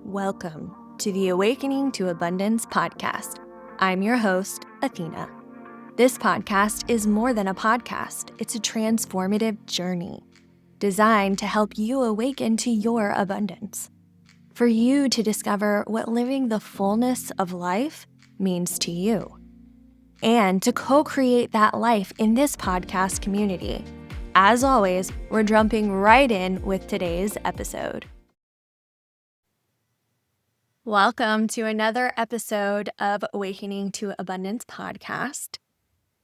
Welcome to the Awakening to Abundance podcast. I'm your host, Athena. This podcast is more than a podcast. It's a transformative journey designed to help you awaken to your abundance. For you to discover what living the fullness of life means to you. And to co-create that life in this podcast community. As always, we're jumping right in with today's episode. Welcome to another episode of Awakening to Abundance podcast.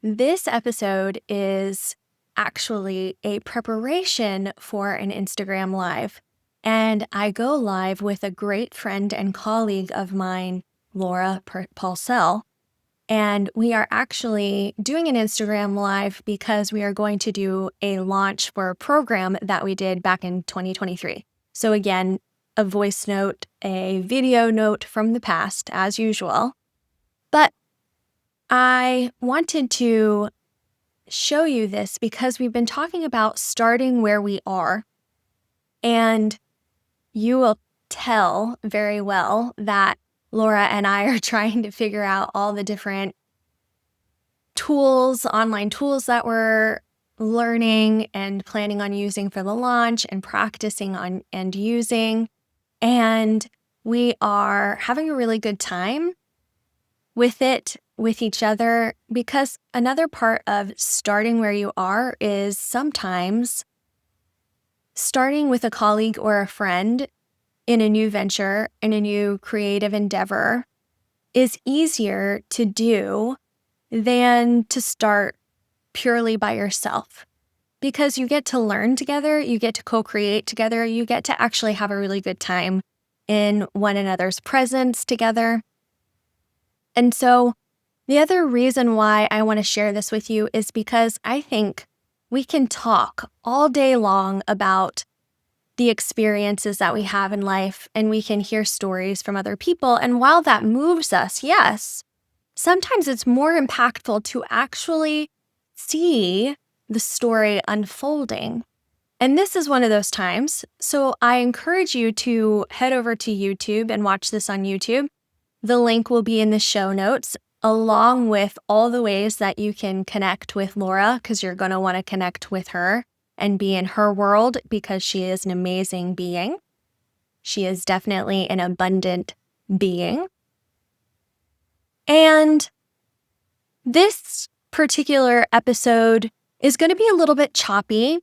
This episode is actually a preparation for an Instagram Live, and I go live with a great friend and colleague of mine, Laura Paulsell, and we are actually doing an Instagram Live because we are going to do a launch for a program that we did back in 2023. So again, a voice note, a video note from the past, as usual. But I wanted to show you this because we've been talking about starting where we are. And you will tell very well that Laura and I are trying to figure out all the different tools, online tools that we're learning and planning on using for the launch and practicing on and using. And we are having a really good time with it, with each other, because another part of starting where you are is sometimes starting with a colleague or a friend in a new venture, in a new creative endeavor, is easier to do than to start purely by yourself. Because you get to learn together, you get to co-create together, you get to actually have a really good time in one another's presence together. And so the other reason why I want to share this with you is because I think we can talk all day long about the experiences that we have in life, and we can hear stories from other people. And while that moves us, yes, sometimes it's more impactful to actually see the story unfolding. And this is one of those times. So I encourage you to head over to YouTube and watch this on YouTube. The link will be in the show notes, along with all the ways that you can connect with Laura, because you're going to want to connect with her and be in her world because she is an amazing being. She is definitely an abundant being. And this particular episode is going to be a little bit choppy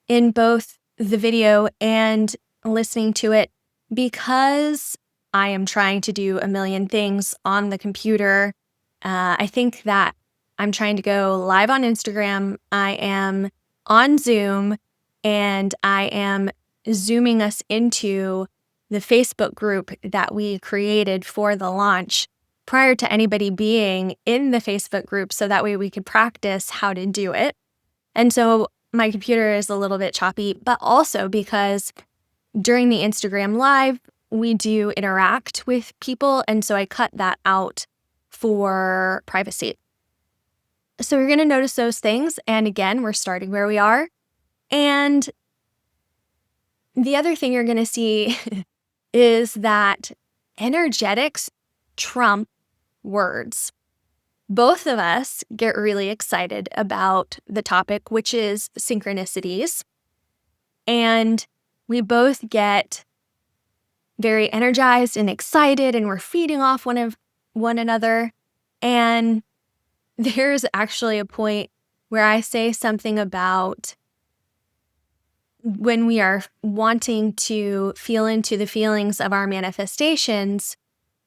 in both the video and listening to it because I am trying to do a million things on the computer. I think that I'm trying to go live on Instagram. I am on Zoom, and I am zooming us into the Facebook group that we created for the launch prior to anybody being in the Facebook group, so that way we could practice how to do it. And so my computer is a little bit choppy, but also because during the Instagram Live, we do interact with people, and so I cut that out for privacy. So you're going to notice those things, and again, we're starting where we are. And the other thing you're going to see is that energetics trump words. Both of us get really excited about the topic, which is synchronicities. And we both get very energized and excited, and we're feeding off one another. And there's actually a point where I say something about when we are wanting to feel into the feelings of our manifestations,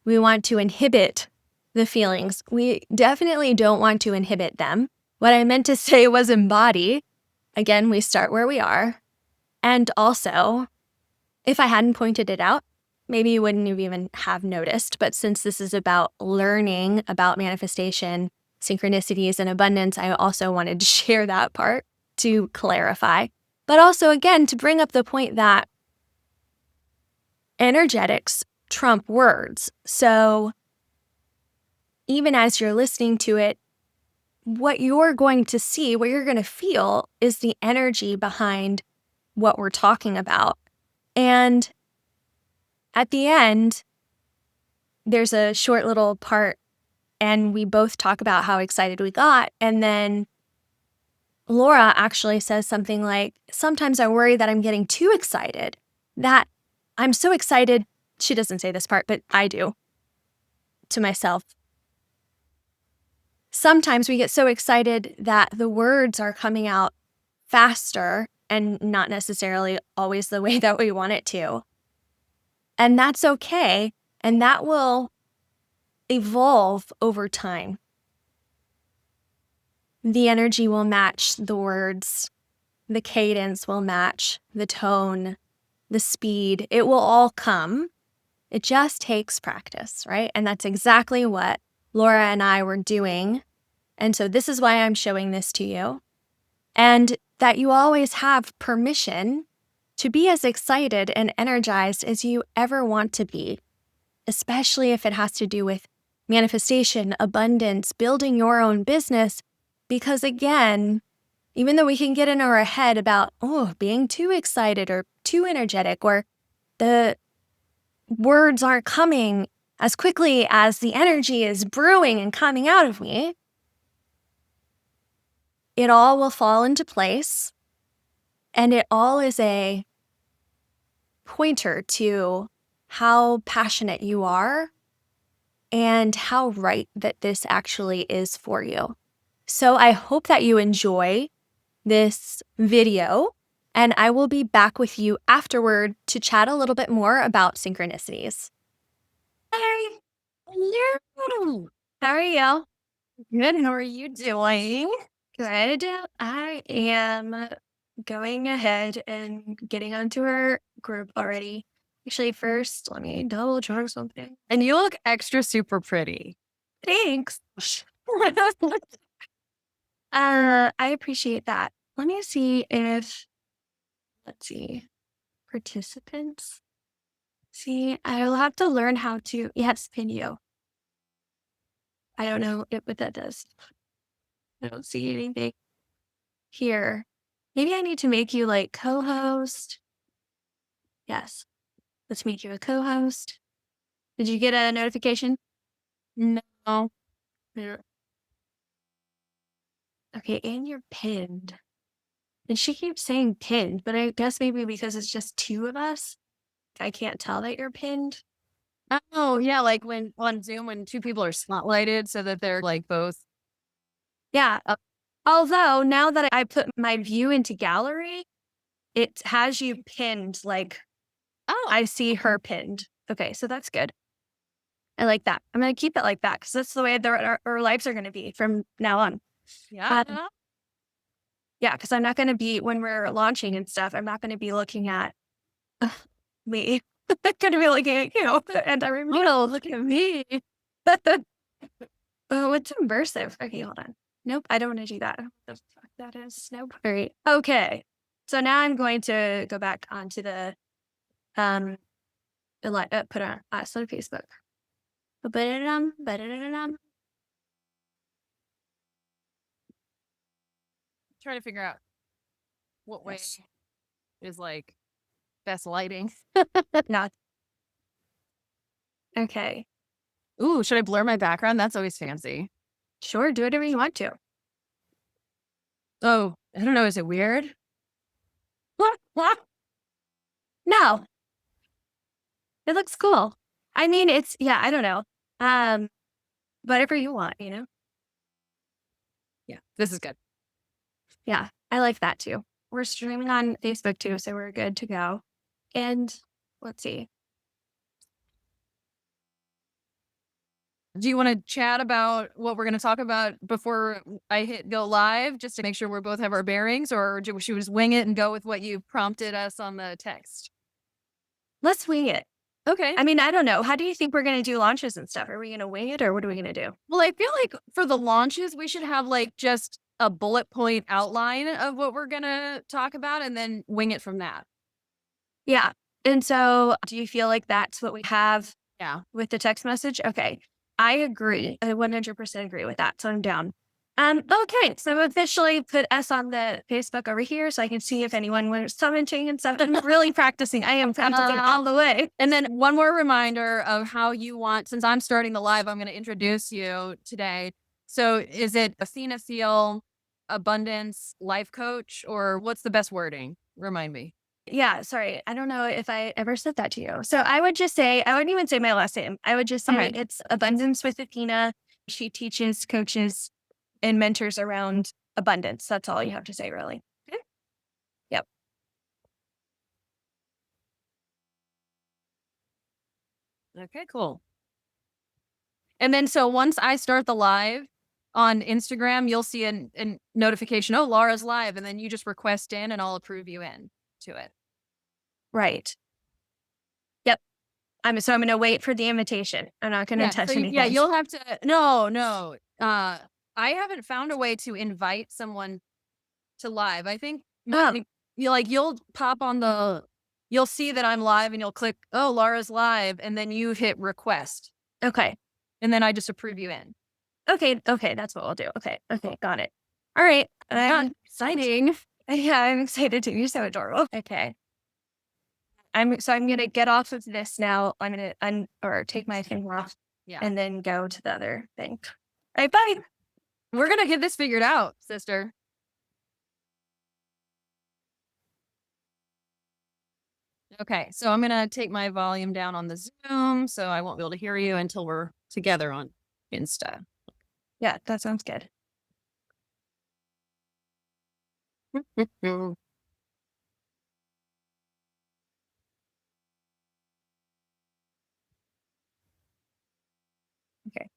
we want to inhibit the feelings. We definitely don't want to inhibit them. What I meant to say was embody. Again, we start where we are. And also, if I hadn't pointed it out, maybe you wouldn't even have noticed. But since this is about learning about manifestation, synchronicities, and abundance, I also wanted to share that part to clarify. But also, again, to bring up the point that energetics trump words. So even as you're listening to it, what you're going to see, what you're going to feel is the energy behind what we're talking about. And at the end, there's a short little part and we both talk about how excited we got. And then Laura actually says something like, sometimes I worry that I'm getting too excited, that I'm so excited. She doesn't say this part, but I do to myself. Sometimes we get so excited that the words are coming out faster and not necessarily always the way that we want it to. And that's okay. And that will evolve over time. The energy will match the words, the cadence will match the tone, the speed. It will all come. It just takes practice, right? And that's exactly what Laura and I were doing. And so this is why I'm showing this to you. And that you always have permission to be as excited and energized as you ever want to be, especially if it has to do with manifestation, abundance, building your own business. Because again, even though we can get in our head about, being too excited or too energetic, or the words aren't coming as quickly as the energy is brewing and coming out of me, it all will fall into place. And it all is a pointer to how passionate you are and how right that this actually is for you. So I hope that you enjoy this video, and I will be back with you afterward to chat a little bit more about synchronicities. Hi. Hello. How are you? Good. How are you doing? Good. I am going ahead and getting onto our group already. Actually, first, let me double check something. And you look extra super pretty. Thanks. I appreciate that. Let me see if, let's see, participants. See, I'll have to learn how to, yes, pin you. I don't know what that does. I don't see anything here. Maybe I need to make you like co-host. Yes, let's make you a co-host. Did you get a notification? No. Okay, and you're pinned. And she keeps saying pinned, but I guess maybe because it's just two of us, I can't tell that you're pinned. Oh, yeah. Like when on Zoom, when two people are spotlighted so that they're like both. Yeah. Although now that I put my view into gallery, it has you pinned, like Oh, I see her pinned. Okay, so that's good. I like that. I'm going to keep it like that because that's the way our lives are going to be from now on. yeah. Yeah, because I'm not going to be, when we're launching and stuff, I'm not going to be looking at me. I'm going to be looking at you. And I remember, look at me. Oh, what's immersive? Okay, hold on. Nope, I don't want to do that. What the fuck that is? Nope. All right. Okay. So now I'm going to go back onto the put on us on Facebook. Ba-da-da-dum. Trying to figure out what way is like best lighting. Not okay. Ooh, should I blur my background? That's always fancy. Sure, do whatever you want to. Oh, I don't know. Is it weird? No, it looks cool. I mean, it's I don't know. Whatever you want, Yeah, this is good. Yeah, I like that too. We're streaming on Facebook too, so we're good to go. And let's see. Do you want to chat about what we're going to talk about before I hit go live, just to make sure we both have our bearings, or should we just wing it and go with what you prompted us on the text? Let's wing it. Okay. I mean, I don't know. How do you think we're going to do launches and stuff? Are we going to wing it or what are we going to do? Well, I feel like for the launches, we should have like just a bullet point outline of what we're going to talk about and then wing it from that. Yeah. And so do you feel like that's what we have Yeah. with the text message? Okay. I agree. I 100% agree with that. So I'm down. Okay, so I've officially put us on the Facebook over here so I can see if anyone was commenting and stuff. I'm really practicing. I am practicing all the way. And then one more reminder of how you want, since I'm starting the live, I'm going to introduce you today. So is it Athena Feel, Abundance, Life Coach, or what's the best wording? Remind me. Yeah, sorry. I don't know if I ever said that to you. So I would just say, I wouldn't even say my last name. I would just say Okay. it's Abundance with Athena. She teaches, coaches, and mentors around abundance. That's all you have to say, really. Okay. Yep. Okay, cool. And then so once I start the live on Instagram, you'll see a notification, oh, Laura's live. And then you just request in and I'll approve you in to it. Right. Yep. So I'm going to wait for the invitation. I'm not going to Yeah. touch So anything. you'll have to, no. I haven't found a way to invite someone to live. I think Oh, you'll pop on you'll see that I'm live and you'll click, oh, Laura's live. And then you hit request. okay. And then I just approve you in. Okay. Okay. That's what we'll do. Okay. Okay. Got it. All right. Exciting. Yeah, I'm excited too. You're so adorable. Okay. I'm gonna get off of this now. I'm gonna or take my thing off Yeah. and then go to the other thing. All right, bye. We're going to get this figured out, sister. Okay. So I'm going to take my volume down on the Zoom so I won't be able to hear you until we're together on Insta. Yeah, that sounds good. Okay.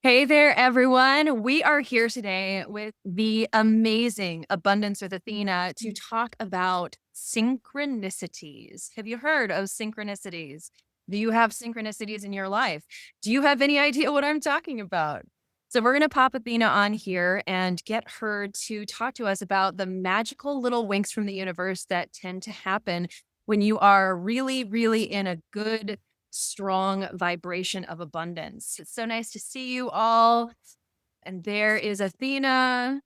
Hey there, everyone. We are here today with the amazing Abundance with Athena to talk about synchronicities. Have you heard of synchronicities? Do you have synchronicities in your life? Do you have any idea what I'm talking about? So, we're going to pop Athena on here and get her to talk to us about the magical little winks from the universe that tend to happen when you are really, really in a good strong vibration of abundance. It's so nice to see you all. And there is Athena.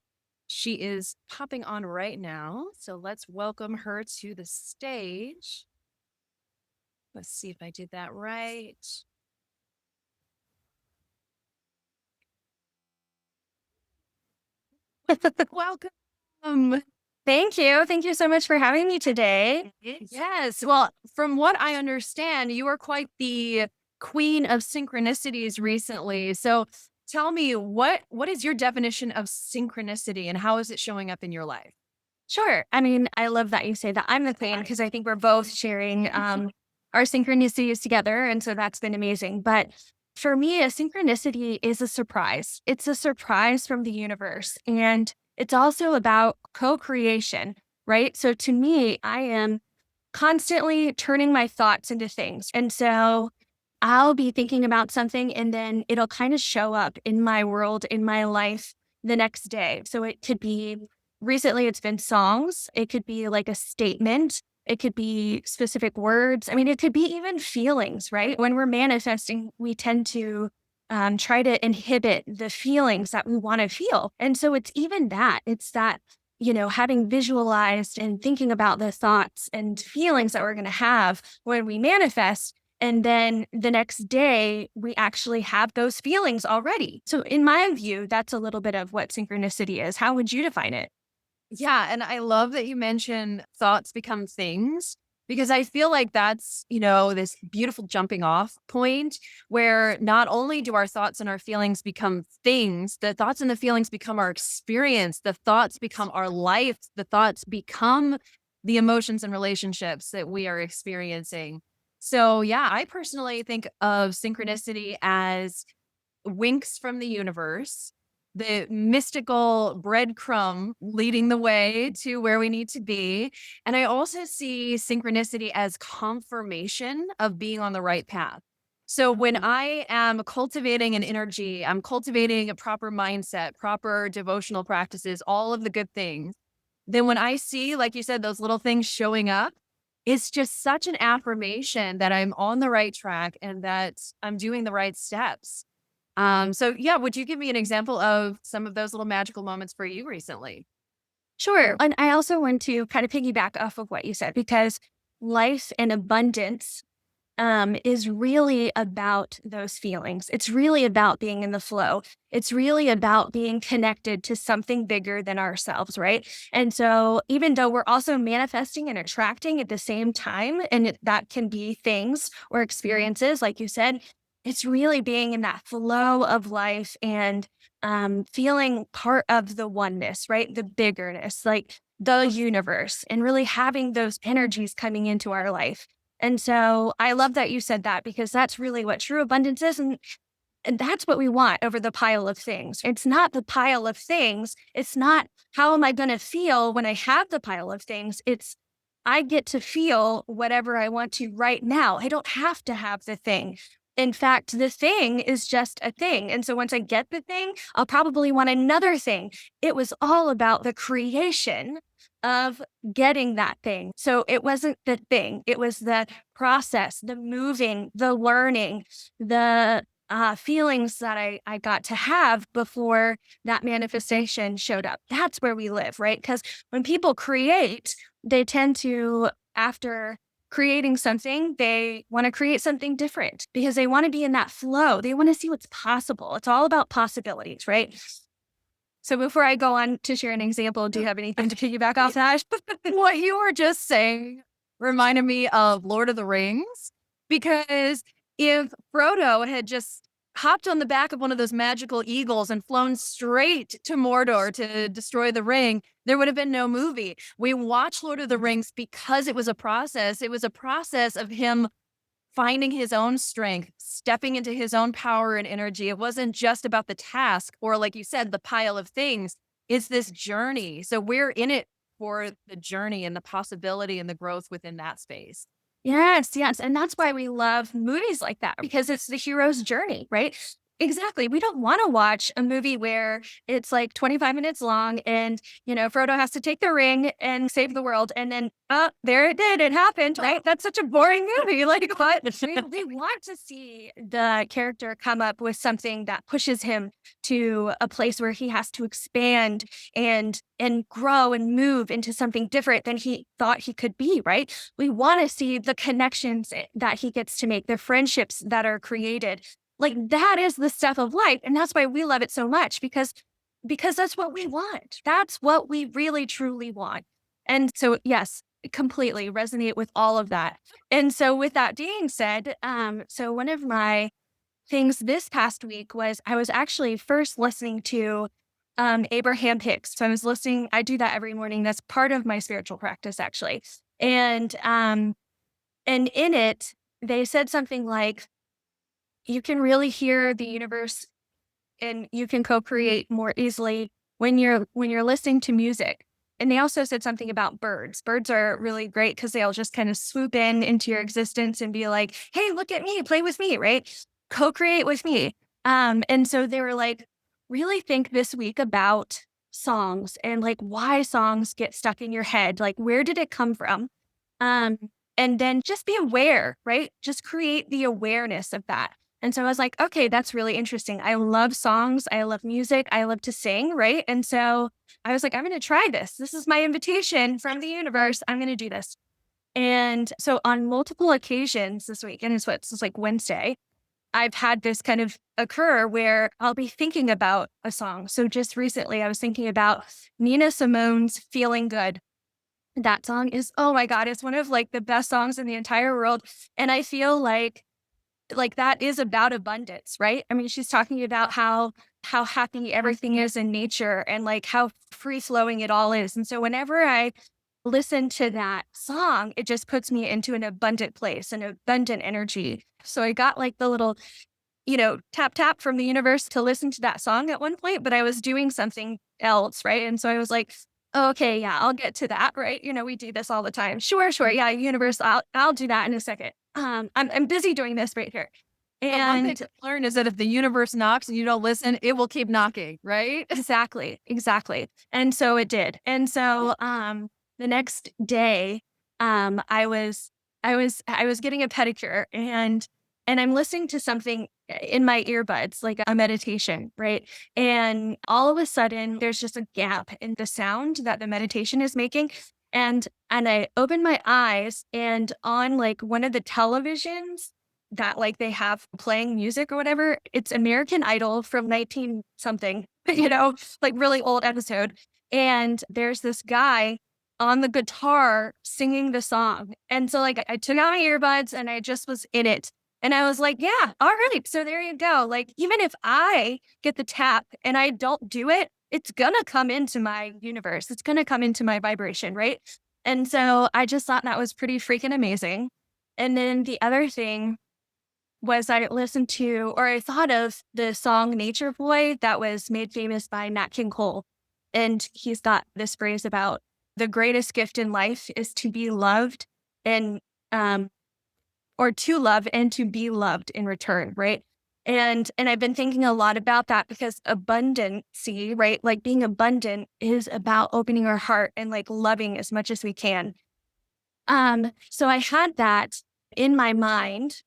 She is popping on right now. So let's welcome her to the stage. Let's see if I did that right. Welcome. Thank you. Thank you so much for having me today. Yes. Well, from what I understand, you are quite the queen of synchronicities recently. So tell me, what is your definition of synchronicity and how is it showing up in your life? Sure. I mean, I love that you say that I'm the queen because I think we're both sharing our synchronicities together. And so that's been amazing. But for me, a synchronicity is a surprise. It's a surprise from the universe. And it's also about co creation, right? So to me, I am constantly turning my thoughts into things. And so I'll be thinking about something and then it'll kind of show up in my world, in my life the next day. So it could be recently, it's been songs, it could be like a statement, it could be specific words. I mean, it could be even feelings, right? When we're manifesting, we tend to try to inhibit the feelings that we want to feel. And so it's even that, it's that having visualized and thinking about the thoughts and feelings that we're going to have when we manifest. And then the next day, we actually have those feelings already. So, in my view, that's a little bit of what synchronicity is. How would you define it? Yeah, and I love that you mention thoughts become things because I feel like that's, this beautiful jumping off point where not only do our thoughts and our feelings become things, the thoughts and the feelings become our experience, the thoughts become our life, the thoughts become the emotions and relationships that we are experiencing. So, yeah, I personally think of synchronicity as winks from the universe, the mystical breadcrumb leading the way to where we need to be. And I also see synchronicity as confirmation of being on the right path. So when I am cultivating an energy, I'm cultivating a proper mindset, proper devotional practices, all of the good things. Then when I see, like you said, those little things showing up, it's just such an affirmation that I'm on the right track and that I'm doing the right steps. So yeah, would you give me an example of some of those little magical moments for you recently? Sure. And I also want to kind of piggyback off of what you said, because life and abundance is really about those feelings. It's really about being in the flow. It's really about being connected to something bigger than ourselves, right? And so, even though we're also manifesting and attracting at the same time, and that can be things or experiences, like you said, it's really being in that flow of life and feeling part of the oneness, right? The biggerness, like the universe, and really having those energies coming into our life. And so I love that you said that, because that's really what true abundance is. And that's what we want over the pile of things. It's not the pile of things. It's not how am I going to feel when I have the pile of things. It's I get to feel whatever I want to right now. I don't have to have the thing. In fact, the thing is just a thing. And so once I get the thing, I'll probably want another thing. It was all about the creation of getting that thing. So it wasn't the thing, it was the process, the moving, the learning, the feelings that I got to have before that manifestation showed up. That's where we live, right? Because when people create, they tend to, after creating something, they want to create something different because they want to be in that flow. They want to see what's possible. It's all about possibilities, right? So before I go on to share an example, do you have anything to piggyback off that? What you were just saying reminded me of Lord of the Rings, because if Frodo had just hopped on the back of one of those magical eagles and flown straight to Mordor to destroy the ring, there would have been no movie. We watch Lord of the Rings because it was a process. It was a process of him finding his own strength, stepping into his own power and energy. It wasn't just about the task or, like you said, the pile of things. It's this journey. So we're in it for the journey and the possibility and the growth within that space. Yes, yes. And that's why we love movies like that, because it's the hero's journey, right? Exactly. We don't want to watch a movie where it's like 25 minutes long and, Frodo has to take the ring and save the world. And then, there it did. It happened, right? That's such a boring movie. Like, what? We want to see the character come up with something that pushes him to a place where he has to expand and grow and move into something different than he thought he could be, right? We want to see the connections that he gets to make, the friendships that are created. Like, that is the stuff of life. And that's why we love it so much, because that's what we want. That's what we really truly want. And so, yes, completely resonate with all of that. And so with that being said, so one of my things this past week was I was actually first listening to Abraham Hicks. So I do that every morning. That's part of my spiritual practice, actually. And in it, they said something like, you can really hear the universe and you can co-create more easily when you're listening to music. And they also said something about birds. Birds are really great because they'll just kind of swoop in into your existence and be like, hey, look at me, play with me, right? Co-create with me. And so they were like, really think this week about songs and like why songs get stuck in your head. Like, where did it come from? Um, and then just be aware, right? Just create the awareness of that. And so I was like, okay, that's really interesting. I love songs. I love music. I love to sing, right? And so I was like, I'm going to try this. This is my invitation from the universe. I'm going to do this. And so on multiple occasions this week, and it's like Wednesday, I've had this kind of occur where I'll be thinking about a song. So just recently, I was thinking about Nina Simone's Feeling Good. That song is, oh my God, it's one of like the best songs in the entire world. And I feel like that is about abundance, right? I mean, she's talking about how happy everything is in nature and like how free flowing it all is. And so whenever I listen to that song, it just puts me into an abundant place, an abundant energy. So I got like the little, tap tap from the universe to listen to that song at one point, but I was doing something else, right? And so I was like, oh, okay, yeah, I'll get to that, right? We do this all the time. Sure, sure, yeah, universe, I'll do that in a second. I'm busy doing this right here. But one thing And to learn is that if the universe knocks and you don't listen, it will keep knocking, right? exactly, exactly. And so it did. And so the next day, I was getting a pedicure, and I'm listening to something in my earbuds, like a meditation, right? And all of a sudden, there's just a gap in the sound that the meditation is making. And I open my eyes, and on like one of the televisions that like they have playing music or whatever, it's American Idol from 19 something, like really old episode. And there's this guy on the guitar singing the song. And so like I took out my earbuds and I just was in it. And I was like, yeah, all right. So there you go. Like, even if I get the tap and I don't do it, it's going to come into my universe. It's going to come into my vibration. Right. And so I just thought that was pretty freaking amazing. And then the other thing was I listened to, or I thought of the song Nature Boy that was made famous by Nat King Cole. And he's got this phrase about the greatest gift in life is to be loved and, or to love and to be loved in return. Right. And I've been thinking a lot about that because abundancy, right? Like being abundant is about opening our heart and like loving as much as we can. So I had that in my mind,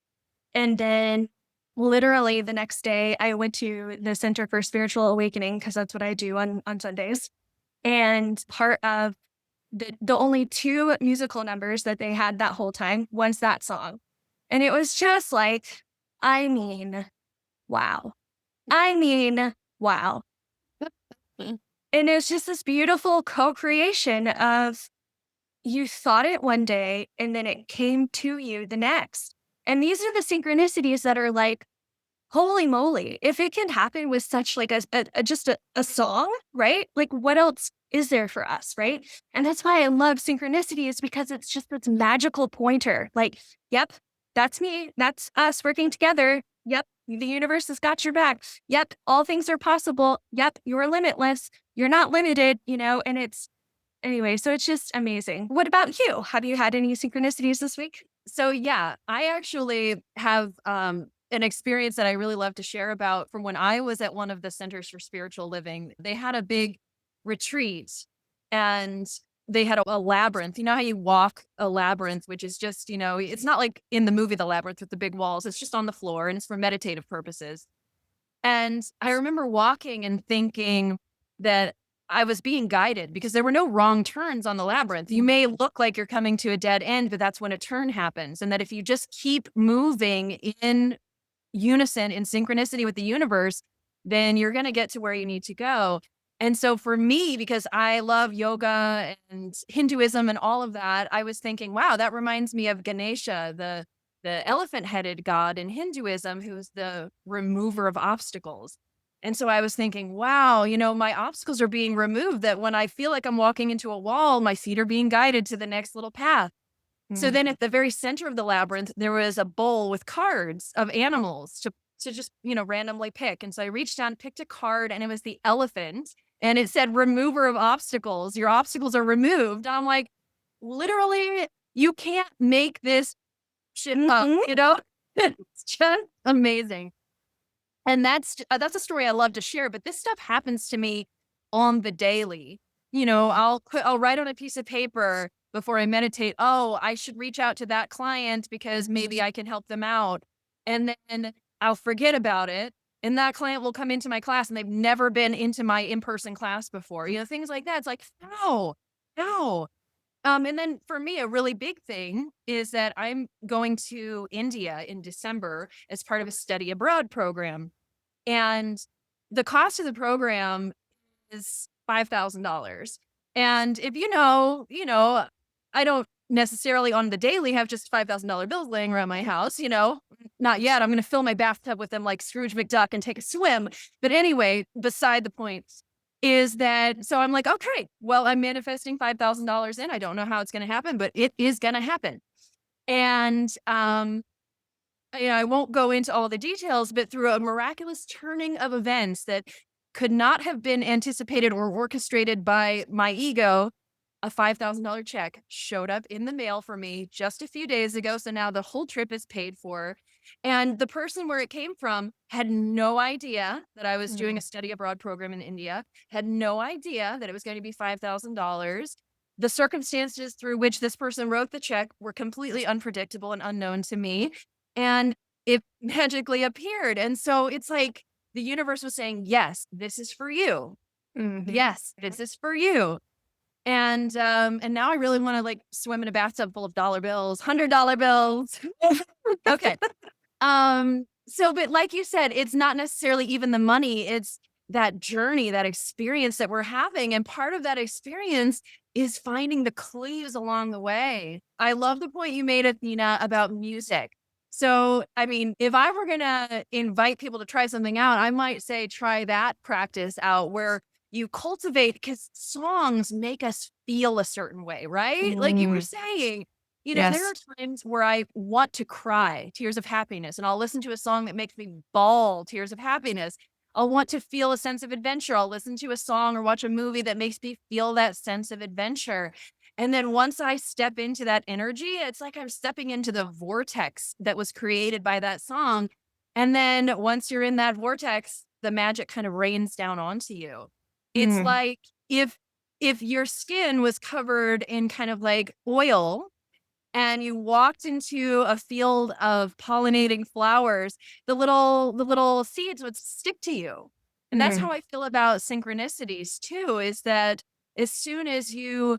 and then literally the next day, I went to the Center for Spiritual Awakening because that's what I do on Sundays. And part of the only two musical numbers that they had that whole time was that song. And it was just like, I mean, wow. I mean, wow. And it's just this beautiful co-creation of you thought it one day and then it came to you the next. And these are the synchronicities that are like, holy moly, if it can happen with such like just a song, right? Like what else is there for us, right? And that's why I love synchronicity, is because it's just this magical pointer. Like, yep, that's me. That's us working together. Yep, the universe has got your back. Yep, all things are possible. Yep, you're limitless. You're not limited, and it's anyway, so it's just amazing. What about you? Have you had any synchronicities this week? So yeah, I actually have an experience that I really love to share about from when I was at one of the centers for spiritual living. They had a big retreat, and they had a labyrinth. You know how you walk a labyrinth, which is just, it's not like in the movie The Labyrinth with the big walls. It's just on the floor and it's for meditative purposes. And I remember walking and thinking that I was being guided because there were no wrong turns on the labyrinth. You may look like you're coming to a dead end, but that's when a turn happens. And that if you just keep moving in unison, in synchronicity with the universe, then you're going to get to where you need to go. And so for me, because I love yoga and Hinduism and all of that, I was thinking, wow, that reminds me of Ganesha, the elephant-headed god in Hinduism, who's the remover of obstacles. And so I was thinking, wow, my obstacles are being removed, that when I feel like I'm walking into a wall, my feet are being guided to the next little path. So then at the very center of the labyrinth, there was a bowl with cards of animals to just, randomly pick. And so I reached down, picked a card, and it was the elephant. And it said, remover of obstacles. Your obstacles are removed. I'm like, literally, you can't make this shit up, It's just amazing. And that's a story I love to share, but this stuff happens to me on the daily. I'll write on a piece of paper before I meditate, oh, I should reach out to that client because maybe I can help them out. And then I'll forget about it. And that client will come into my class and they've never been into my in-person class before. Things like that. It's like, no. And then for me, a really big thing is that I'm going to India in December as part of a study abroad program. And the cost of the program is $5,000. And if I don't necessarily on the daily have just $5,000 bills laying around my house, not yet. I'm going to fill my bathtub with them like Scrooge McDuck and take a swim. But anyway, beside the point is that, so I'm like, okay, well, I'm manifesting $5,000 in. I don't know how it's going to happen, but it is going to happen. And, I won't go into all the details, but through a miraculous turning of events that could not have been anticipated or orchestrated by my ego, a $5,000 check showed up in the mail for me just a few days ago. So now the whole trip is paid for. And the person where it came from had no idea that I was doing a study abroad program in India, had no idea that it was going to be $5,000. The circumstances through which this person wrote the check were completely unpredictable and unknown to me. And it magically appeared. And so it's like the universe was saying, yes, this is for you. Mhm. Yes, this is for you. And now I really want to like swim in a bathtub full of dollar bills, $100 bills. Okay. So, but like you said, it's not necessarily even the money, it's that journey, that experience that we're having. And part of that experience is finding the clues along the way. I love the point you made, Athena, about music. So, I mean, if I were going to invite people to try something out, I might say try that practice out where you cultivate, because songs make us feel a certain way, right? Like you were Mm. saying, there Yes. are times where I want to cry tears of happiness, and I'll listen to a song that makes me bawl tears of happiness. I'll want to feel a sense of adventure. I'll listen to a song or watch a movie that makes me feel that sense of adventure. And then once I step into that energy, it's like I'm stepping into the vortex that was created by that song. And then once you're in that vortex, the magic kind of rains down onto you. It's Mm. like if your skin was covered in kind of like oil and you walked into a field of pollinating flowers, the little seeds would stick to you. And that's Mm. how I feel about synchronicities too, is that as soon as you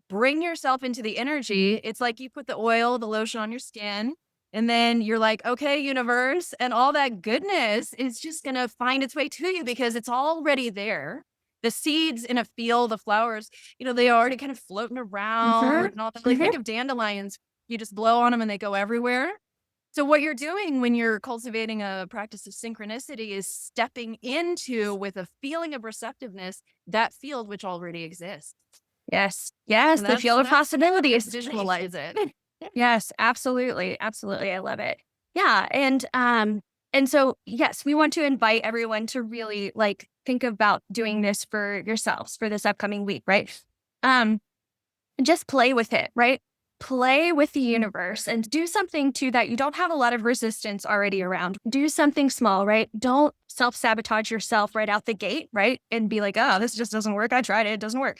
bring yourself into the energy, it's like you put the oil, the lotion on your skin, and then you're like, okay, universe, and all that goodness is just going to find its way to you because it's already there. The seeds in a field, the flowers, they're already kind of floating around Mhm. and all that. Like, Mhm. think of dandelions. You just blow on them and they go everywhere. So, what you're doing when you're cultivating a practice of synchronicity is stepping into, with a feeling of receptiveness, that field which already exists. Yes. Yes, And the that's field of possibilities. visualize it. Yes, absolutely. Absolutely. I love it. Yeah. And so yes, we want to invite everyone to really like think about doing this for yourselves for this upcoming week, right? Um, just play with it, right? Play with the universe and do something too that you don't have a lot of resistance already around. Do something small, right? Don't self sabotage yourself right out the gate, right? And be like, oh, this just doesn't work. I tried it. It doesn't work.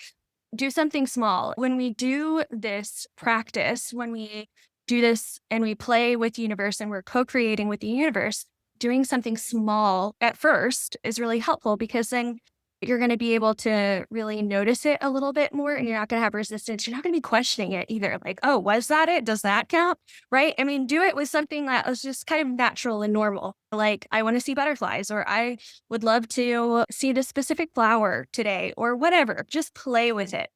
Do something small. When we do this practice, when we do this and we play with the universe and we're co-creating with the universe, doing something small at first is really helpful because then you're going to be able to really notice it a little bit more and you're not going to have resistance. You're not going to be questioning it either. Like, oh, was that it? Does that count? Right? I mean, do it with something that was just kind of natural and normal. Like, I want to see butterflies, or I would love to see this specific flower today, or whatever. Just play with it.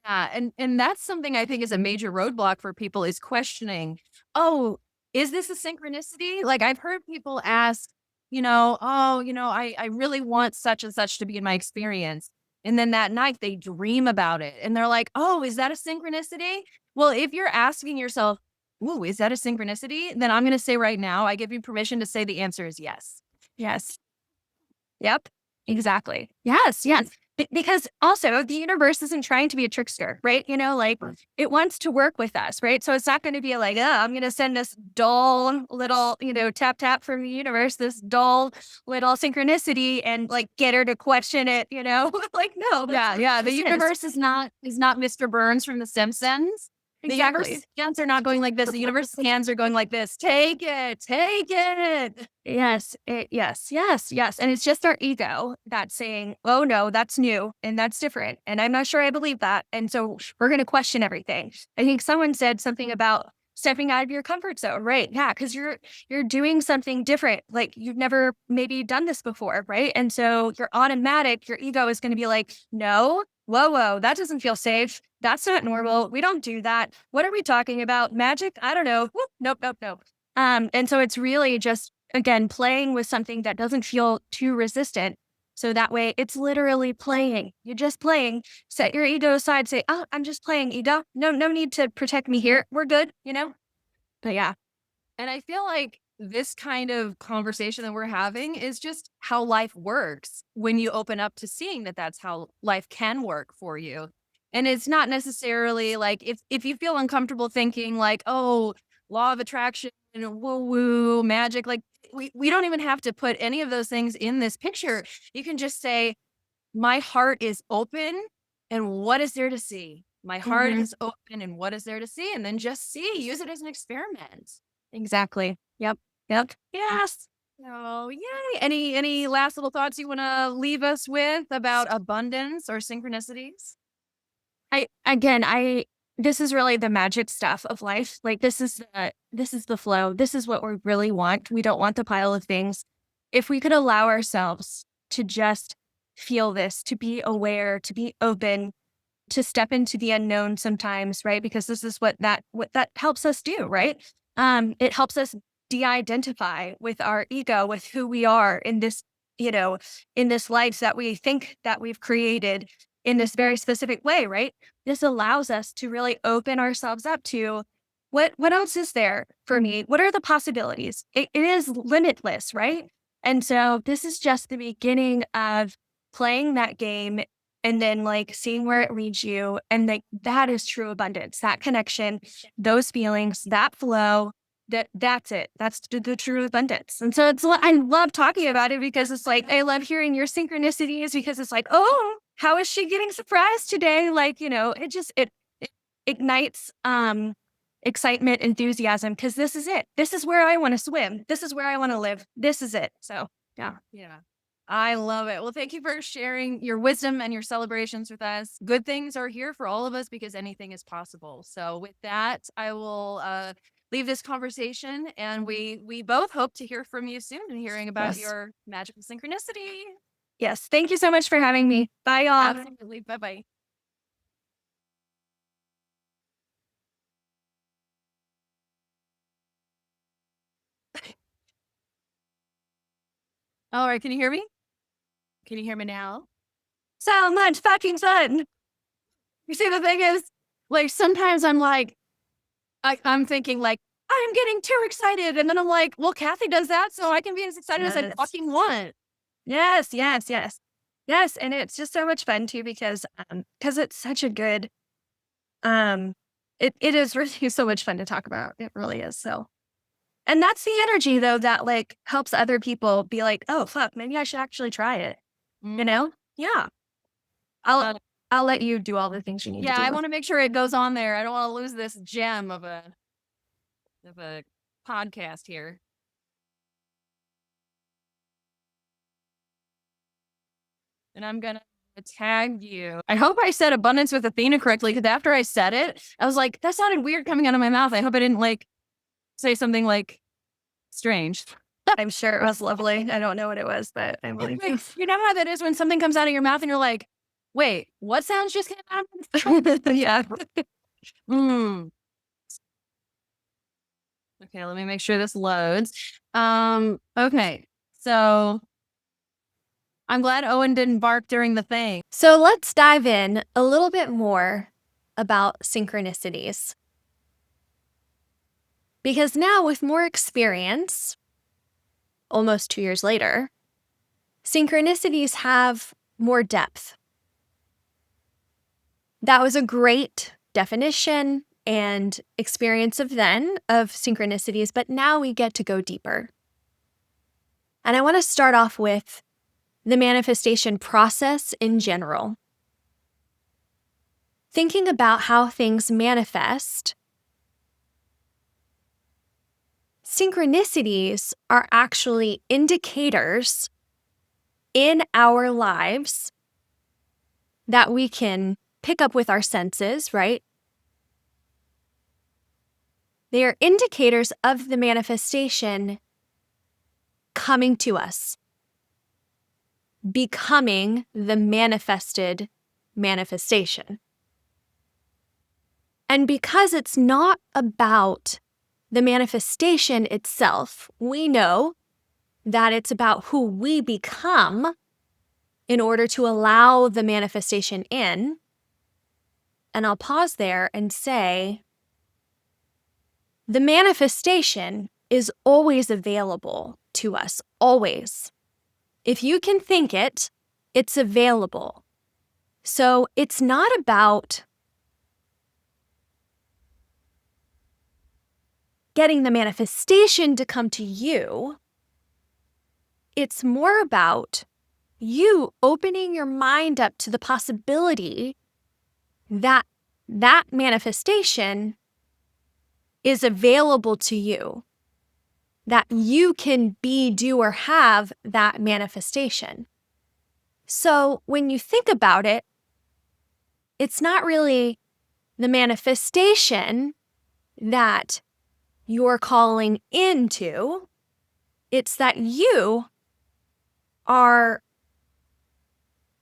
Yeah, and that's something I think is a major roadblock for people is questioning, "Oh, is this a synchronicity?" Like, I've heard people ask, "Oh, I really want such and such to be in my experience." And then that night they dream about it and they're like, "Oh, is that a synchronicity?" Well, if you're asking yourself, "Ooh, is that a synchronicity?" Then I'm gonna say right now, I give you permission to say the answer is yes. Yes. Yep. Exactly. Yes. Yes. Because also the universe isn't trying to be a trickster, right? Like it wants to work with us, right? So it's not going to be like, oh, I'm going to send this dull little, tap tap from the universe, this dull little synchronicity and like get her to question it. Like, no, that's Yeah, not yeah. what The this is. universe is not Mr. Burns from The Simpsons. The Exactly. universe's hands are not going like this. The universe's hands are going like this. Take it, take it. Yes, yes, yes, yes. And it's just our ego that's saying, oh no, that's new and that's different. And I'm not sure I believe that. And so we're going to question everything. I think someone said something about stepping out of your comfort zone, right? Yeah, because you're doing something different. Like you've never maybe done this before, right? And so your automatic, your ego is going to be like, no, whoa, that doesn't feel safe. That's not normal. We don't do that. What are we talking about? Magic? I don't know. Whoop, nope, nope, nope. And so it's really just again, playing with something that doesn't feel too resistant. So that way it's literally playing. You're just playing. Set your ego aside, say, oh, I'm just playing, ego. No need to protect me here. We're good. But yeah. And I feel like this kind of conversation that we're having is just how life works when you open up to seeing that that's how life can work for you. And it's not necessarily like if you feel uncomfortable thinking like, oh, law of attraction, woo woo, magic, like we don't even have to put any of those things in this picture. You can just say, my heart is open and what is there to see? My heart Hmm. is open and what is there to see? And then just see, use it as an experiment. Exactly. Yep. Yep. Yes. Oh, yay. Any last little thoughts you want to leave us with about abundance or synchronicities? I this is really the magic stuff of life. Like this is the flow. This is what we really want. We don't want the pile of things. If we could allow ourselves to just feel this, to be aware, to be open, to step into the unknown sometimes, right? Because this is what that helps us do, right? It helps us de-identify with our ego, with who we are in this, in this life that we think that we've created in this very specific way, right? This allows us to really open ourselves up to what else is there for me? What are the possibilities? It is limitless, right? And so this is just the beginning of playing that game and then like seeing where it leads you. And like that is true abundance, that connection, those feelings, that flow, that's it. That's the true abundance. And so I love talking about it because it's like, I love hearing your synchronicities because it's like, oh, how is she getting surprised today? Like, it ignites, excitement, enthusiasm, because this is it. This is where I want to swim. This is where I want to live. This is it. So yeah. Yeah. I love it. Well, thank you for sharing your wisdom and your celebrations with us. Good things are here for all of us because anything is possible. So with that, I will leave this conversation, and we both hope to hear from you soon and hearing about Yes. your magical synchronicity. Yes. Thank you so much for having me. Bye, y'all. Absolutely. Bye-bye. All right. Can you hear me? Can you hear me now? So much fucking fun. You see, the thing is, like, sometimes I'm like, I'm thinking like, I'm getting too excited. And then I'm like, well, Kathy does that, so I can be as excited as I Yes. fucking want. Yes, yes, yes. Yes, and it's just so much fun too because it's such a good um it is really so much fun to talk about. It really is. So, and that's the energy though that like helps other people be like, "Oh, fuck, maybe I should actually try it." You Mm. know? Yeah. I'll I'll let you do all the things you need to Yeah, I do. want to make sure it goes on there. I don't want to lose this gem of a podcast here. And I'm gonna tag you. I hope I said abundance with Athena correctly, because after I said it, I was like, that sounded weird coming out of my mouth. I hope I didn't like say something like strange. I'm sure it was lovely. I don't know what it was, but I believe you. You know how that is when something comes out of your mouth and you're like, wait, what sounds just came out of my mouth? Yeah. Mm. Okay, let me make sure this loads. Okay. So I'm glad Owen didn't bark during the thing. So let's dive in a little bit more about synchronicities. Because now, with more experience, almost 2 years later, synchronicities have more depth. That was a great definition and experience of synchronicities, but now we get to go deeper. And I want to start off with the manifestation process in general. Thinking about how things manifest, synchronicities are actually indicators in our lives that we can pick up with our senses, right? They are indicators of the manifestation coming to us, becoming the manifested manifestation. And because it's not about the manifestation itself, we know that it's about who we become in order to allow the manifestation in. And I'll pause there and say, the manifestation is always available to us, always. If you can think it, it's available. So it's not about getting the manifestation to come to you. It's more about you opening your mind up to the possibility that that manifestation is available to you. that you can be, do, or have that manifestation. So when you think about it, it's not really the manifestation that you're calling into, it's that you are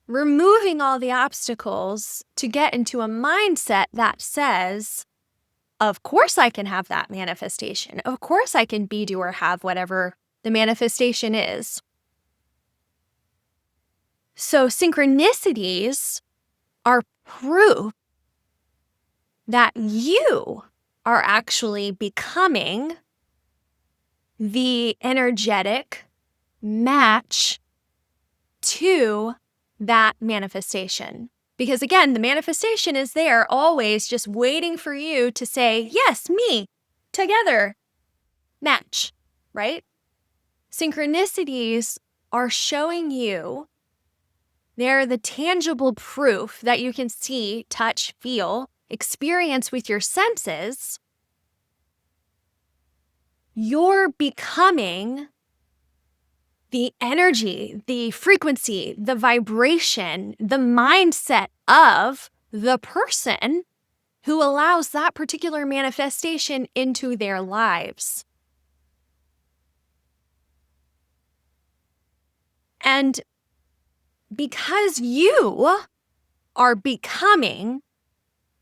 removing all the obstacles to get into a mindset that says, of course I can have that manifestation. Of course I can be, do, or have whatever the manifestation is. So synchronicities are proof that you are actually becoming the energetic match to that manifestation. Because again, the manifestation is there always just waiting for you to say, yes, me, together, match, right? Synchronicities are showing you, they're the tangible proof that you can see, touch, feel, experience with your senses. You're becoming the energy, the frequency, the vibration, the mindset of the person who allows that particular manifestation into their lives. And because you are becoming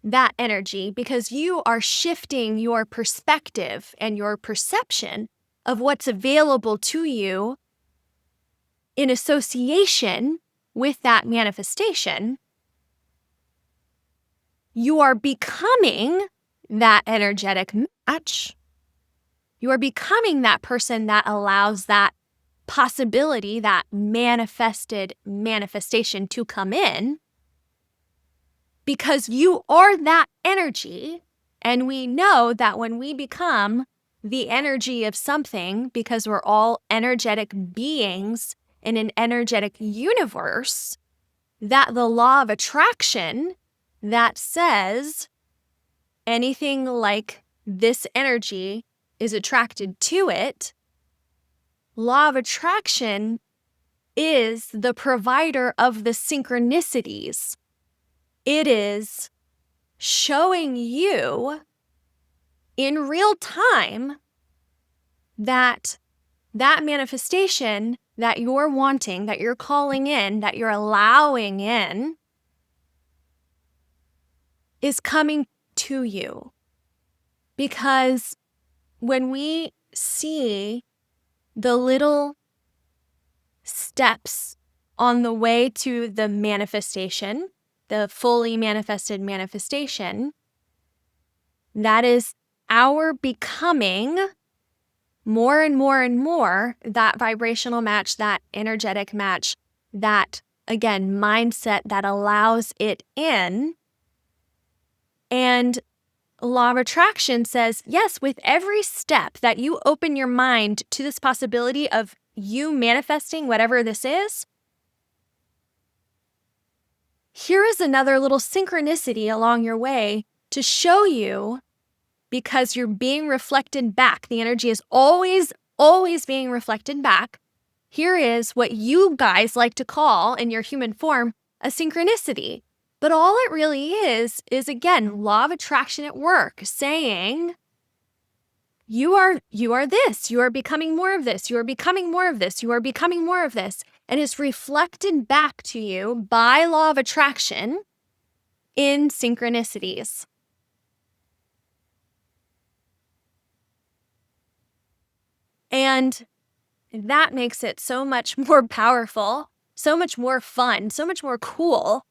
that energy, because you are shifting your perspective and your perception of what's available to you in association with that manifestation, you are becoming that energetic match. You are becoming that person that allows that possibility, that manifested manifestation to come in, because you are that energy. And we know that when we become the energy of something, because we're all energetic beings in an energetic universe, that the law of attraction that says anything like this energy is attracted to it, law of attraction is the provider of the synchronicities. It is showing you in real time that that manifestation that you're wanting, that you're calling in, that you're allowing in, is coming to you. Because when we see the little steps on the way to the manifestation, the fully manifested manifestation, that is our becoming more and more and more that vibrational match, that energetic match, that, again, mindset that allows it in. And law of attraction says, yes, with every step that you open your mind to this possibility of you manifesting whatever this is, here is another little synchronicity along your way to show you, because you're being reflected back. The energy is always, always being reflected back. Here is what you guys like to call in your human form a synchronicity. But all it really is again, law of attraction at work, saying, you are this, you are becoming more of this, you are becoming more of this, you are becoming more of this. And it's reflected back to you by law of attraction in synchronicities. And that makes it so much more powerful, so much more fun, so much more cool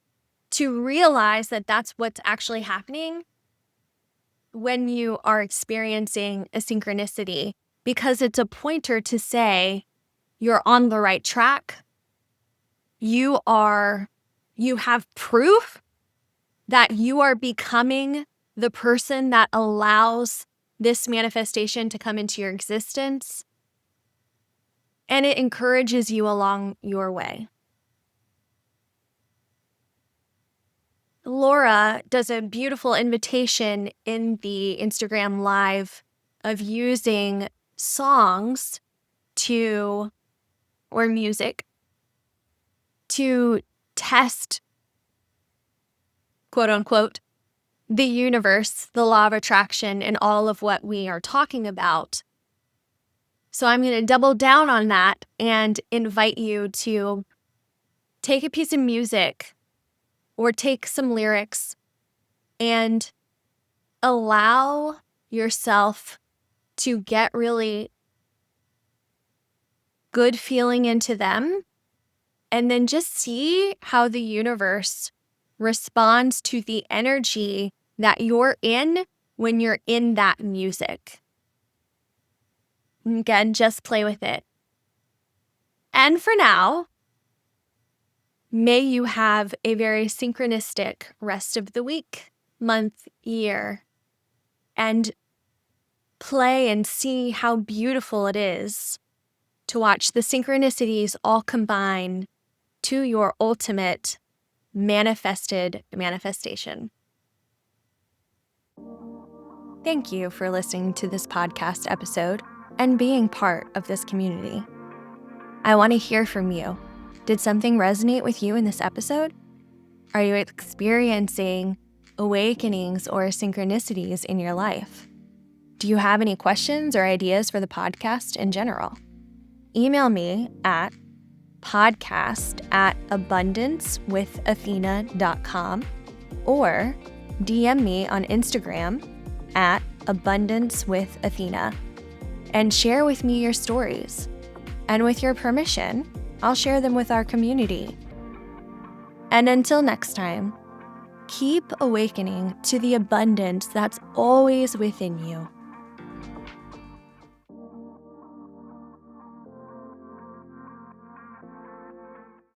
to realize that that's what's actually happening when you are experiencing a synchronicity, because it's a pointer to say you're on the right track. You have proof that you are becoming the person that allows this manifestation to come into your existence. And it encourages you along your way. Laura does a beautiful invitation in the Instagram Live of using songs or music to test, quote unquote, the universe, the law of attraction, and all of what we are talking about. So I'm going to double down on that and invite you to take a piece of music or take some lyrics and allow yourself to get really good feeling into them, and then just see how the universe responds to the energy that you're in when you're in that music. Again, just play with it. And for now, may you have a very synchronistic rest of the week, month, year, and play and see how beautiful it is to watch the synchronicities all combine to your ultimate manifested manifestation. Thank you for listening to this podcast episode and being part of this community. I want to hear from you. Did something resonate with you in this episode? Are you experiencing awakenings or synchronicities in your life? Do you have any questions or ideas for the podcast in general? Email me at podcast@abundancewithathena.com or DM me on Instagram at abundancewithathena and share with me your stories. And with your permission, I'll share them with our community. And until next time, keep awakening to the abundance that's always within you.